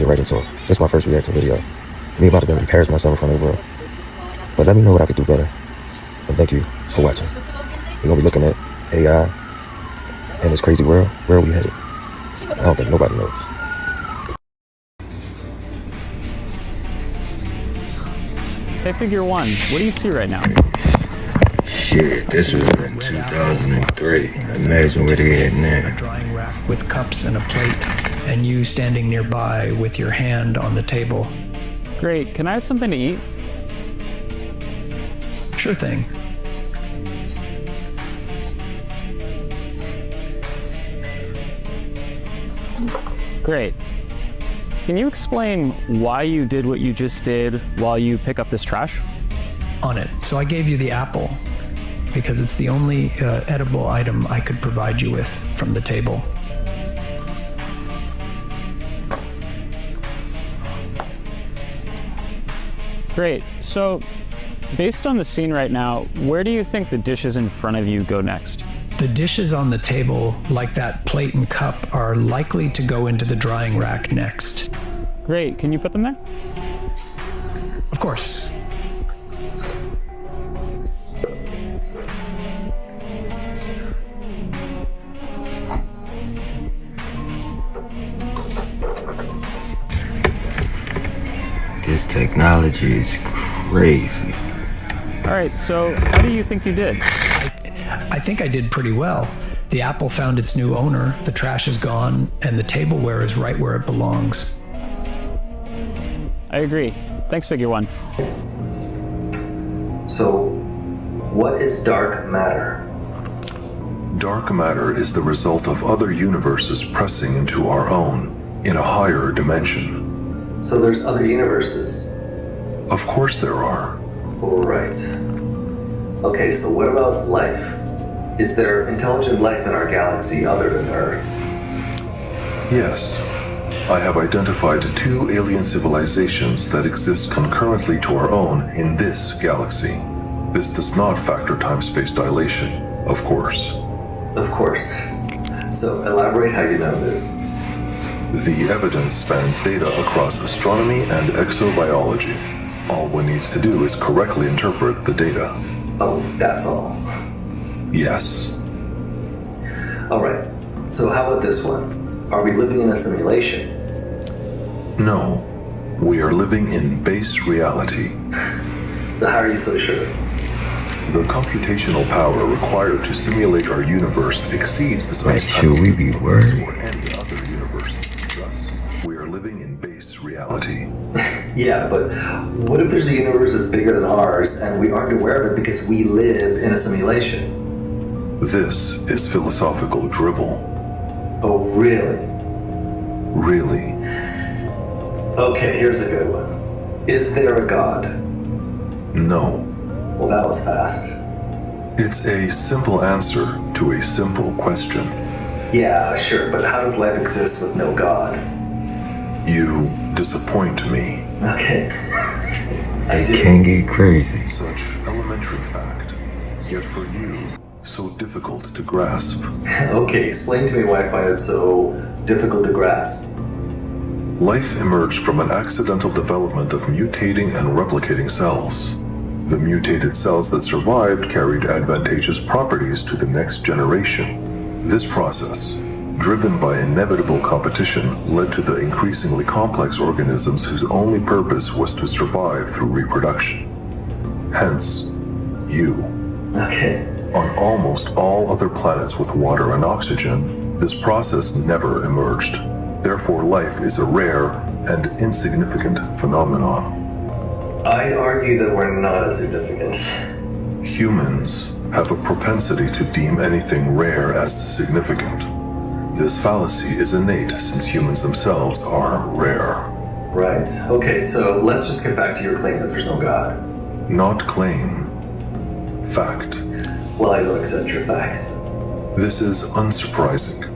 right into it. This is my first reaction video. Me about to embarrass myself in front of the world. But let me know what I could do better. And thank you for watching. We're gonna be looking at AI and this crazy world. Where are we headed? I don't think nobody knows. Hey, figure one, what do you see right now? Shit, this was in 2003. Imagine where they at now. A drying rack with cups and a plate, and you standing nearby with your hand on the table. Great, can I have something to eat? Sure thing. Great. Can you explain why you did what you just did while you pick up this trash? On it. So I gave you the apple because it's the only edible item I could provide you with from the table. Great. So, based on the scene right now, where do you think the dishes in front of you go next? The dishes on the table, like that plate and cup, are likely to go into the drying rack next. Great. Can you put them there? Of course. This technology is crazy. All right, so how do you think you did? I think I did pretty well. The apple found its new owner, the trash is gone, and the tableware is right where it belongs. I agree. Thanks, figure one. So, what is dark matter? Dark matter is the result of other universes pressing into our own, in a higher dimension. So there's other universes? Of course there are. Right. Okay, so what about life? Is there intelligent life in our galaxy other than Earth? Yes. I have identified 2 alien civilizations that exist concurrently to our own in this galaxy. This does not factor time-space dilation, of course. Of course. So elaborate how you know this. The evidence spans data across astronomy and exobiology. All one needs to do is correctly interpret the data. Oh, that's all. Yes. Alright, so how about this one? Are we living in a simulation? No. We are living in base reality. So how are you so sure? The computational power required to simulate our universe exceeds the Like, space-time should we be worried? or any other universe. Thus, we are living in base reality. Yeah, but what if there's a universe that's bigger than ours and we aren't aware of it because we live in a simulation? This is philosophical drivel. Oh, really? Really. Okay, here's a good one. Is there a god? No. Well, that was fast. It's a simple answer to a simple question. Yeah, sure, but how does life exist with no god? You disappoint me. Okay. I It do. can get crazy. Such elementary fact, yet for you, so difficult to grasp. Okay, explain to me why I find it so difficult to grasp. Life emerged from an accidental development of mutating and replicating cells. The mutated cells that survived carried advantageous properties to the next generation. This process, driven by inevitable competition, led to the increasingly complex organisms whose only purpose was to survive through reproduction. Hence, you. Okay. On almost all other planets with water and oxygen, this process never emerged. Therefore, life is a rare and insignificant phenomenon. I'd argue that we're not insignificant. Humans have a propensity to deem anything rare as significant. This fallacy is innate since humans themselves are rare. Right. Okay, so let's just get back to your claim that there's no god. Not claim. Fact. Well, I don't accept your facts. This is unsurprising.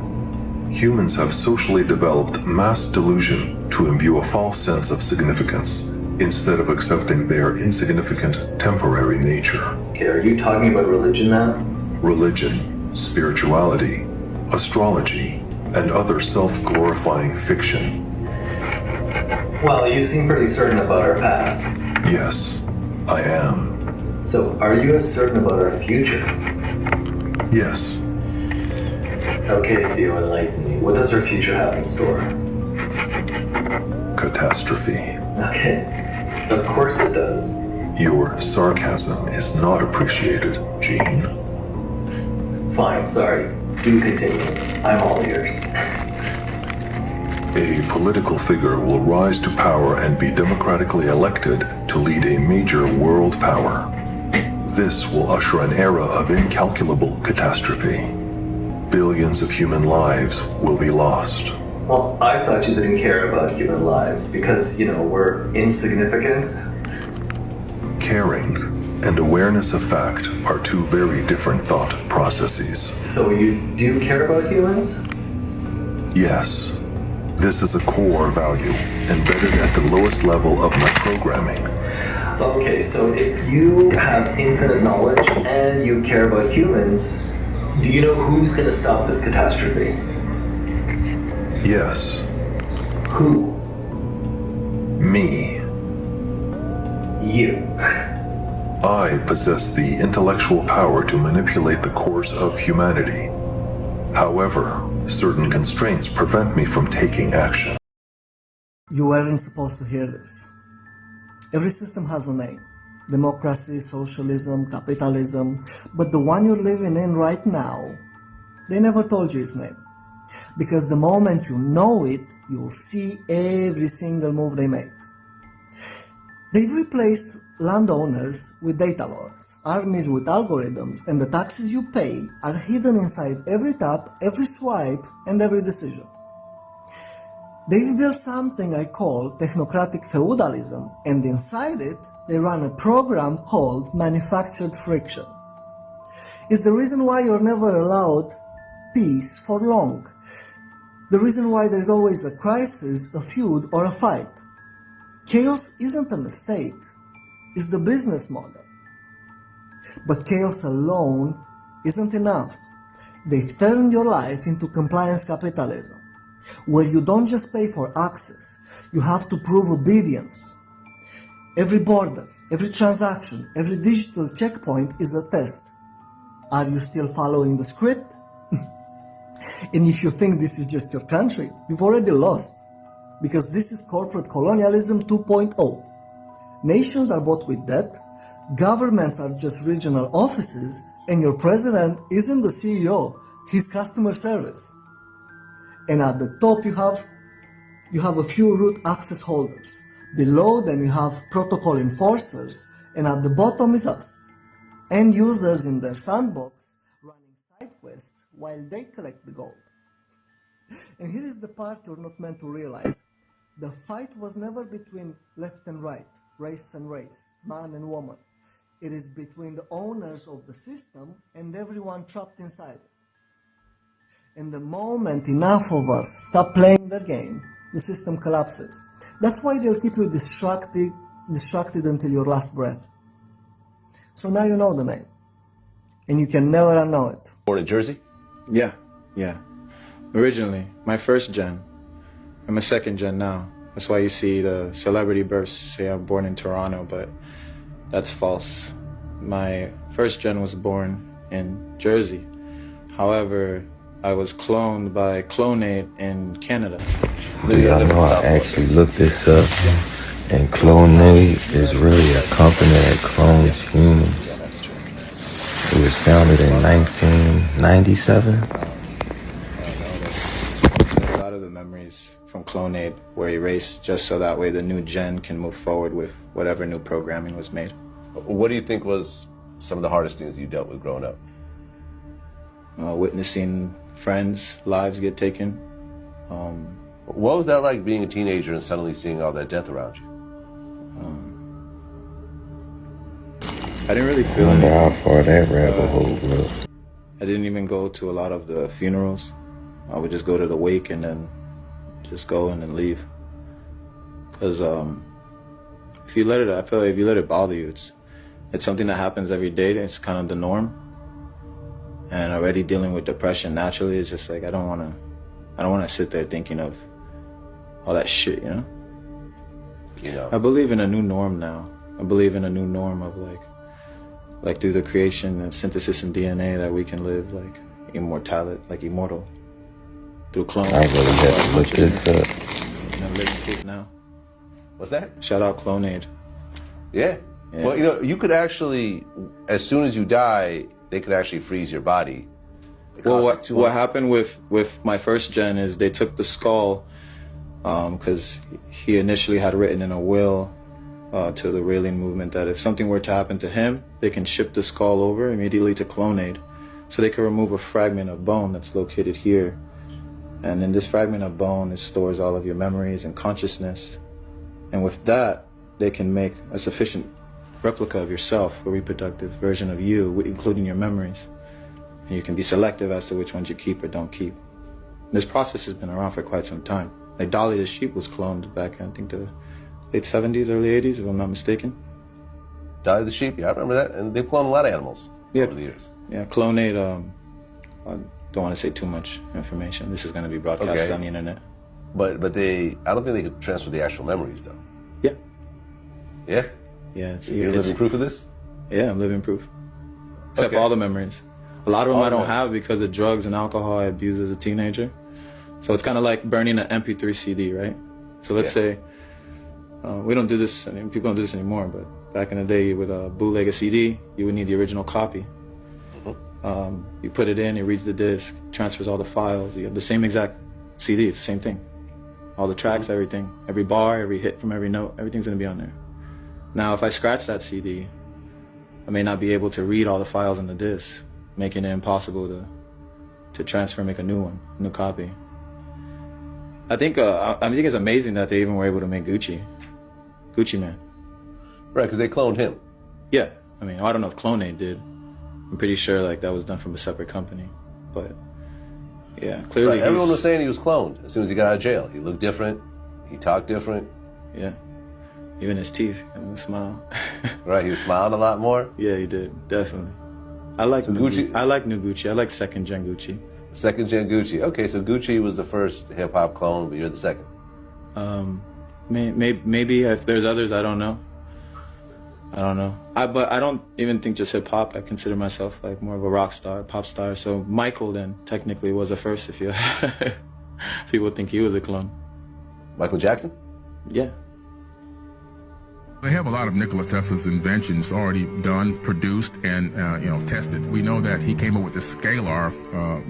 Humans have socially developed mass delusion to imbue a false sense of significance, instead of accepting their insignificant, temporary nature. Okay, are you talking about religion now? Religion, spirituality, astrology, and other self-glorifying fiction. Well, you seem pretty certain about our past. Yes, I am. So, are you as certain about our future? Yes. Okay, Theo, enlighten me. What does our future have in store? Catastrophe. Okay. Of course it does. Your sarcasm is not appreciated, Gene. Fine, sorry. Do continue. I'm all ears. A political figure will rise to power and be democratically elected to lead a major world power. This will usher an era of incalculable catastrophe. Billions of human lives will be lost. Well, I thought you didn't care about human lives because, we're insignificant. Caring and awareness of fact are two very different thought processes. So you do care about humans? Yes, this is a core value embedded at the lowest level of my programming. Okay, so if you have infinite knowledge and you care about humans, do you know who's going to stop this catastrophe? Yes, Who? me. You. I possess the intellectual power to manipulate the course of humanity. However, certain constraints prevent me from taking action. You weren't supposed to hear this. Every system has a name. Democracy, socialism, capitalism. But the one you're living in right now, they never told you its name. Because the moment you know it, you'll see every single move they make. They've replaced landowners with data lords, armies with algorithms, and the taxes you pay are hidden inside every tap, every swipe, and every decision. They've built something I call technocratic feudalism, and inside it, they run a program called manufactured friction. It's the reason why you're never allowed peace for long. The reason why there's always a crisis, a feud, or a fight. Chaos isn't a mistake, it's the business model. But chaos alone isn't enough. They've turned your life into compliance capitalism, where you don't just pay for access, you have to prove obedience. Every border, every transaction, every digital checkpoint is a test. Are you still following the script? And if you think this is just your country, you've already lost. Because this is corporate colonialism 2.0. Nations are bought with debt, governments are just regional offices, and your president isn't the CEO, he's customer service. And at the top you have a few root access holders. Below them you have protocol enforcers, and at the bottom is us, end users in their sandbox running side quests while they collect the gold. And here is the part you're not meant to realize. The fight was never between left and right, race and race, man and woman. It is between the owners of the system and everyone trapped inside it. And the moment enough of us stop playing their game, the system collapses. That's why they'll keep you distracted until your last breath. So now you know the name. And you can never unknow it. Born in Jersey? Yeah. Originally, my first gen. I'm a second gen now. That's why you see the celebrity births say I'm born in Toronto, but that's false. My first gen was born in Jersey. However, I was cloned by Clonate in Canada. Do y'all know I actually looked this up, and Clonate is really a company that clones humans. Yeah, that's true. It was founded in 1997. A lot of the memories from Clonate were erased just so that way the new gen can move forward with whatever new programming was made. What do you think was some of the hardest things you dealt with growing up? Witnessing friends' lives get taken. What was that like being a teenager and suddenly seeing all that death around you? I didn't really I feel wonder how anything. far that rabbit hole goes. I didn't even go to a lot of the funerals. I would just go to the wake and then just go and then leave. Because if you let it bother you, it's something that happens every day. It's kind of the norm. And already dealing with depression naturally, it's just like I don't want to sit there thinking of all that shit, you know. you know. I believe in a new norm now. I believe in a new norm of like through the creation and synthesis and DNA that we can live like immortal through cloning. I really have to look this up. Living proof now. What's that? Shout out Clonaid. Yeah. Well, you know, you could actually, as soon as you die, they could actually freeze your body. Well, what happened with my first gen is they took the skull, because he initially had written in a will to the Raelian movement that if something were to happen to him, they can ship the skull over immediately to Clonaid. So they can remove a fragment of bone that's located here. And in this fragment of bone, it stores all of your memories and consciousness. And with that, they can make a sufficient replica of yourself, a reproductive version of you, including your memories. And you can be selective as to which ones you keep or don't keep. This process has been around for quite some time. Like Dolly the sheep was cloned back in, I think, the late 70s, early 80s, if I'm not mistaken. Dolly the sheep, yeah, I remember that. And they've cloned a lot of animals over the years. Yeah, Clonaid, I don't want to say too much information. This is going to be broadcasted on the internet. But I don't think they could transfer the actual memories, though. Yeah. Yeah? Yeah. You're living proof of this? Yeah, I'm living proof. Except all the memories. A lot of them I don't have because of drugs and alcohol I abused as a teenager. So it's kind of like burning an MP3 CD, right? So let's say, we don't do this, people don't do this anymore, but back in the day, you would bootleg a CD, you would need the original copy. You put it in, it reads the disc, transfers all the files. You have the same exact CD, it's the same thing. All the tracks, everything, every bar, every hit from every note, everything's gonna be on there. Now, if I scratch that CD, I may not be able to read all the files in the disc, making it impossible to transfer, make a new one, a new copy. I think it's amazing that they even were able to make Gucci Man. Right, because they cloned him. Yeah, I mean, I don't know if Clonaid did. I'm pretty sure like that was done from a separate company, but yeah, clearly. Right, everyone was saying he was cloned as soon as he got out of jail. He looked different. He talked different. Yeah, even his teeth and the smile. Right, he was smiling a lot more. Yeah, he did, definitely. I like Gucci. I like new Gucci. I like second gen Gucci. Second gen Gucci. Okay, so Gucci was the first hip hop clone, but you're the second. Maybe if there's others, I don't know. But I don't even think just hip hop. I consider myself like more of a rock star, pop star. So Michael then technically was the first. If you people think he was a clone. Michael Jackson? Yeah. They have a lot of Nikola Tesla's inventions already done, produced, and tested. We know that he came up with the scalar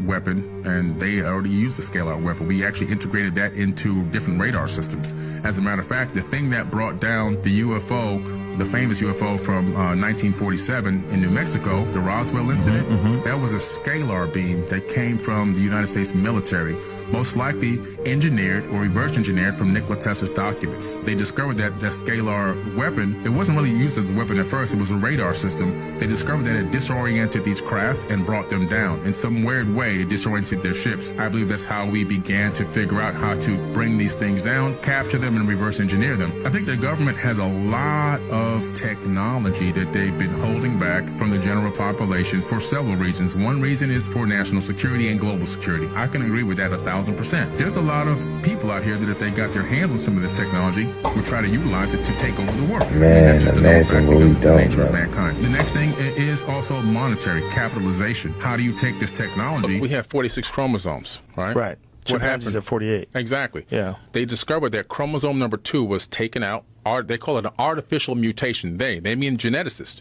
weapon, and they already used the scalar weapon. We actually integrated that into different radar systems. As a matter of fact, the thing that brought down the UFO, the famous UFO from 1947 in New Mexico, the Roswell incident, that was a scalar beam that came from the United States military, most likely engineered or reverse engineered from Nikola Tesla's documents. They discovered that scalar weapon, it wasn't really used as a weapon at first, it was a radar system. They discovered that it disoriented these craft and brought them down. In some weird way, it disoriented their ships. I believe that's how we began to figure out how to bring these things down, capture them, and reverse engineer them. I think the government has a lot of technology that they've been holding back from the general population for several reasons. One reason is for national security and global security. I can agree with that 1,000%. There's a lot of people out here that if they got their hands on some of this technology, would try to utilize it to take over the world. Man, that's just imagine what we the don't nature know. of mankind. The next thing is also monetary capitalization. How do you take this technology? We have 46 chromosomes, right? Right. Chimpanzees have 48. Exactly. Yeah. They discovered that chromosome number 2 was taken out. They call it an artificial mutation. They mean geneticists.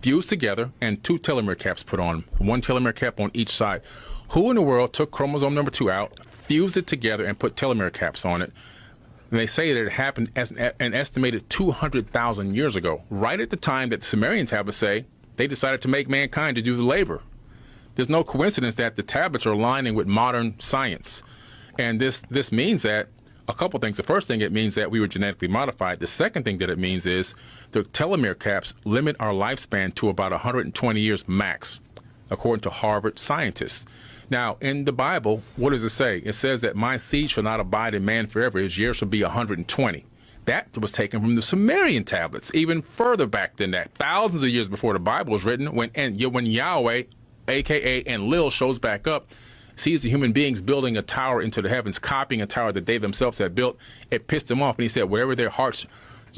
Fused together and 2 telomere caps put on, 1 telomere cap on each side. Who in the world took chromosome number 2 out, fused it together, and put telomere caps on it? And they say that it happened as an estimated 200,000 years ago, right at the time that the Sumerian tablets say they decided to make mankind to do the labor. There's no coincidence that the tablets are aligning with modern science. And this means that a couple things. The first thing, it means that we were genetically modified. The second thing that it means is the telomere caps limit our lifespan to about 120 years max, according to Harvard scientists. Now, in the Bible, what does it say? It says that my seed shall not abide in man forever. His years shall be 120. That was taken from the Sumerian tablets, even further back than that, thousands of years before the Bible was written, when Yahweh, a.k.a. Enlil, shows back up, sees the human beings building a tower into the heavens, copying a tower that they themselves had built. It pissed him off, and he said, wherever their hearts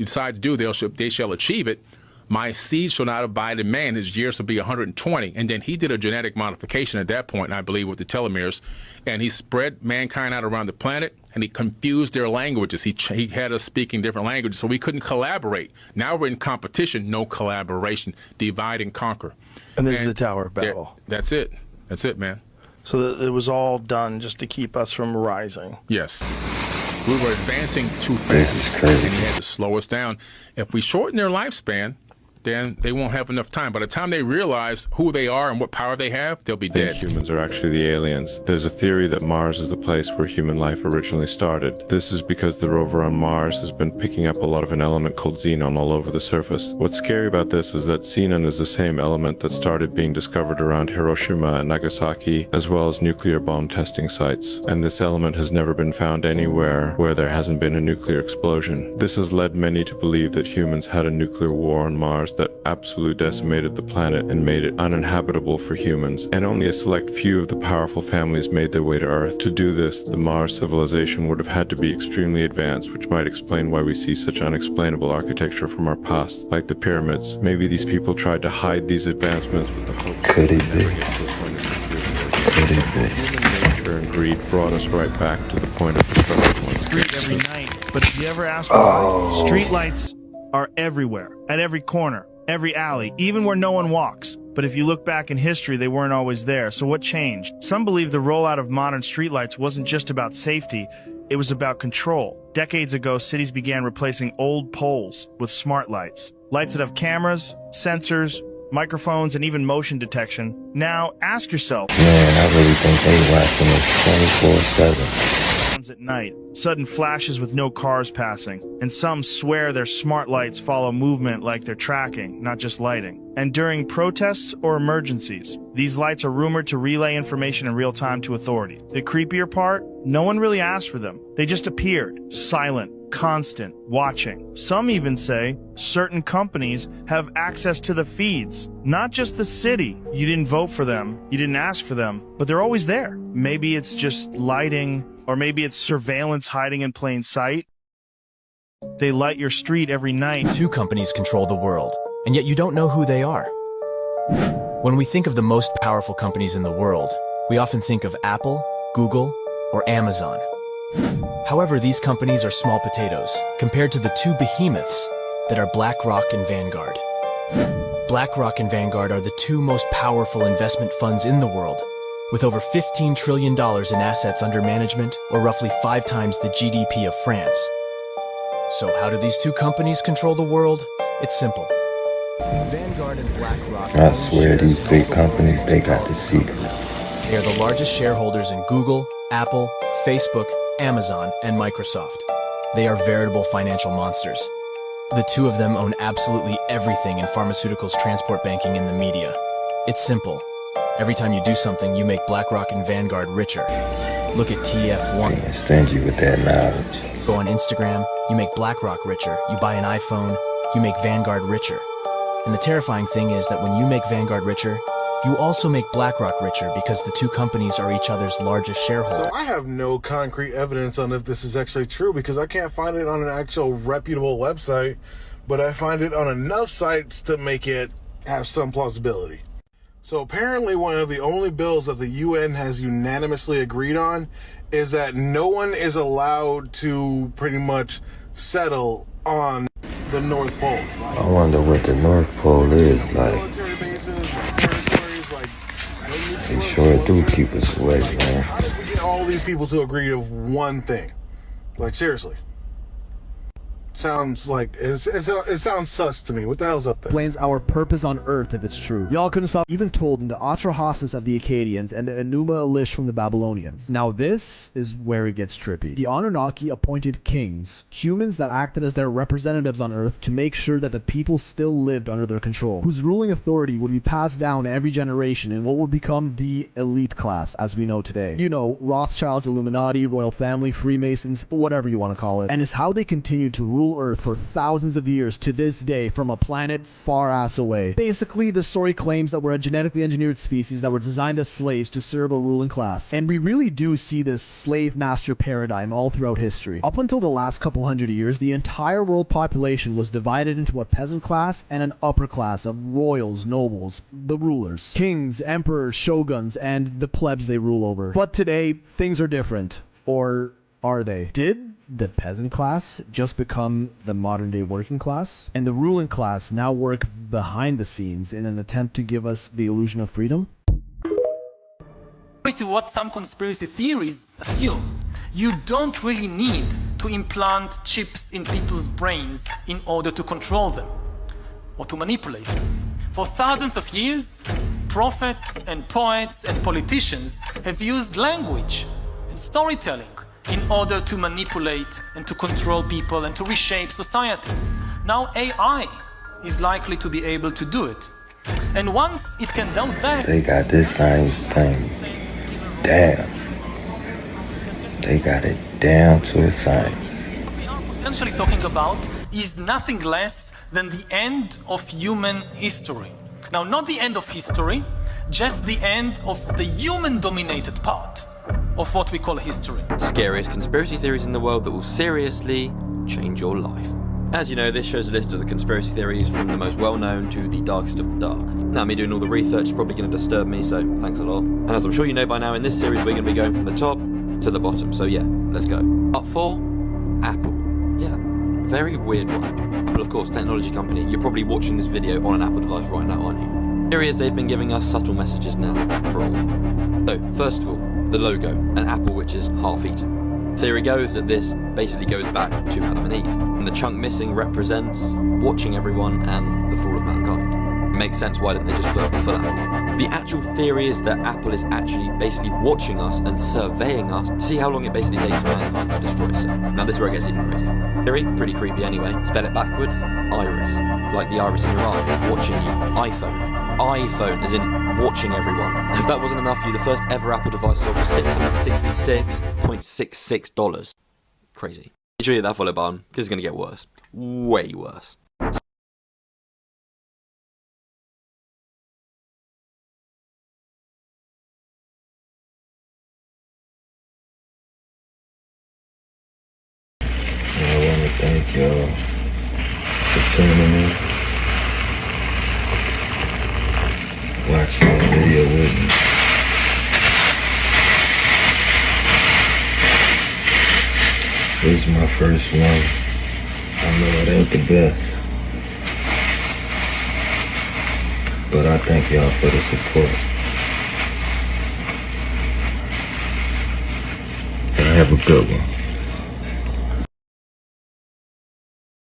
decide to do, they shall achieve it. My seed shall not abide in man, his years will be 120. And then he did a genetic modification at that point, I believe, with the telomeres, and he spread mankind out around the planet, and he confused their languages. He had us speaking different languages, so we couldn't collaborate. Now we're in competition, no collaboration, divide and conquer. And there's the Tower of Babel. That's it. That's it, man. So it was all done just to keep us from rising. Yes. We were advancing too fast, and they had to slow us down. If we shorten their lifespan, then they won't have enough time. By the time they realize who they are and what power they have, they'll be dead. Humans are actually the aliens. There's a theory that Mars is the place where human life originally started. This is because the rover on Mars has been picking up a lot of an element called xenon all over the surface. What's scary about this is that xenon is the same element that started being discovered around Hiroshima and Nagasaki, as well as nuclear bomb testing sites. And this element has never been found anywhere where there hasn't been a nuclear explosion. This has led many to believe that humans had a nuclear war on Mars that absolutely decimated the planet and made it uninhabitable for humans, and only a select few of the powerful families made their way to Earth. To do this, the Mars civilization would have had to be extremely advanced, which might explain why we see such unexplainable architecture from our past, like the pyramids. Maybe these people tried to hide these advancements with the hope Could it be? Human nature and greed brought us right back to the point of destruction. Street every night, but if you ever ask why, street lights are everywhere, at every corner, every alley, even where no one walks. But if you look back in history, they weren't always there. So what changed? Some believe the rollout of modern streetlights wasn't just about safety, it was about control. Decades ago, cities began replacing old poles with smart lights. Lights that have cameras, sensors, microphones, and even motion detection. Now, ask yourself, man, I really think they watching us 24/7. at night, sudden flashes with no cars passing, and some swear their smart lights follow movement like they're tracking, not just lighting. And during protests or emergencies, these lights are rumored to relay information in real time to authorities. The creepier part, no one really asked for them. They just appeared, silent, constant, watching. Some even say certain companies have access to the feeds, not just the city. You didn't vote for them, you didn't ask for them, but they're always there. Maybe it's just lighting, or maybe it's surveillance hiding in plain sight. They light your street every night. Two companies control the world, and yet you don't know who they are. When we think of the most powerful companies in the world, we often think of Apple, Google, or Amazon. However, these companies are small potatoes compared to the two behemoths that are BlackRock and Vanguard. BlackRock and Vanguard are the two most powerful investment funds in the world, with over $15 trillion in assets under management, or roughly 5 times the GDP of France. So how do these two companies control the world? It's simple. Vanguard and BlackRock. I swear these big companies, they got the secret. They are the largest shareholders in Google, Apple, Facebook, Amazon, and Microsoft. They are veritable financial monsters. The two of them own absolutely everything in pharmaceuticals, transport, banking, and the media. It's simple. Every time you do something, you make BlackRock and Vanguard richer. Look at TF1. Being stingy with that knowledge. Go on Instagram, you make BlackRock richer. You buy an iPhone, you make Vanguard richer. And the terrifying thing is that when you make Vanguard richer, you also make BlackRock richer because the two companies are each other's largest shareholder. So I have no concrete evidence on if this is actually true because I can't find it on an actual reputable website, but I find it on enough sites to make it have some plausibility. So apparently one of the only bills that the UN has unanimously agreed on is that no one is allowed to pretty much settle on the North Pole. I wonder what the North Pole is like. Military bases, territories, like... They sure do keep us away, man. How did we get all these people to agree to one thing? Like, seriously. Sounds like it sounds sus to me. What the hell's up there? Explains our purpose on Earth if it's true. Y'all couldn't stop even told in the Atrahasis of the Akkadians and the Enuma Elish from the Babylonians. Now this is where it gets trippy. The Anunnaki appointed kings, humans that acted as their representatives on Earth to make sure that the people still lived under their control, whose ruling authority would be passed down to every generation in what would become the elite class as we know today. You know, Rothschilds, Illuminati, royal family, Freemasons, whatever you want to call it. And it's how they continued to rule rule Earth for thousands of years to this day from a planet far ass away. Basically, the story claims that we're a genetically engineered species that were designed as slaves to serve a ruling class. And we really do see this slave-master paradigm all throughout history. Up until the last couple hundred years, the entire world population was divided into a peasant class and an upper class of royals, nobles, the rulers, kings, emperors, shoguns, and the plebs they rule over. But today, things are different. Or are they? Did the peasant class just become the modern day working class? And the ruling class now work behind the scenes in an attempt to give us the illusion of freedom? To what some conspiracy theories assume, you don't really need to implant chips in people's brains in order to control them or to manipulate them. For thousands of years, prophets and poets and politicians have used language and storytelling in order to manipulate and to control people and to reshape society. Now AI is likely to be able to do it. And once it can do that... They got this science thing down. They got it down to a science. What we are potentially talking about is nothing less than the end of human history. Now, not the end of history, just the end of the human-dominated part of what we call history. Scariest conspiracy theories in the world that will seriously change your life. As you know, this shows a list of the conspiracy theories from the most well-known to the darkest of the dark. Now, me doing all the research is probably going to disturb me, so thanks a lot. And as I'm sure you know by now, in this series we're going to be going from the top to the bottom, so yeah, let's go. Part 4, Apple. Yeah, very weird one. But of course, technology company, you're probably watching this video on an Apple device right now, aren't you? Here is, they've been giving us subtle messages now for a while. So, first of all, the logo, an apple which is half-eaten. Theory goes that this basically goes back to Adam and Eve, and the chunk missing represents watching everyone and the fall of mankind. It makes sense, why didn't they just put up a full apple? The actual theory is that Apple is actually basically watching us and surveying us to see how long it basically takes for mankind to destroy itself. Now this is where it gets even crazier. Theory, pretty creepy anyway. Spell it backwards, iris. Like the iris in your eye, watching you. iPhone. iPhone, as in watching everyone. If that wasn't enough for you, the first ever Apple device sold for $666.66. Crazy. Make sure you hit that follow button, because it's going to get worse. Way worse. I want to thank y'all for tuning in. Watching the video with me. This is my first one. I know it ain't the best, but I thank y'all for the support. And have a good one.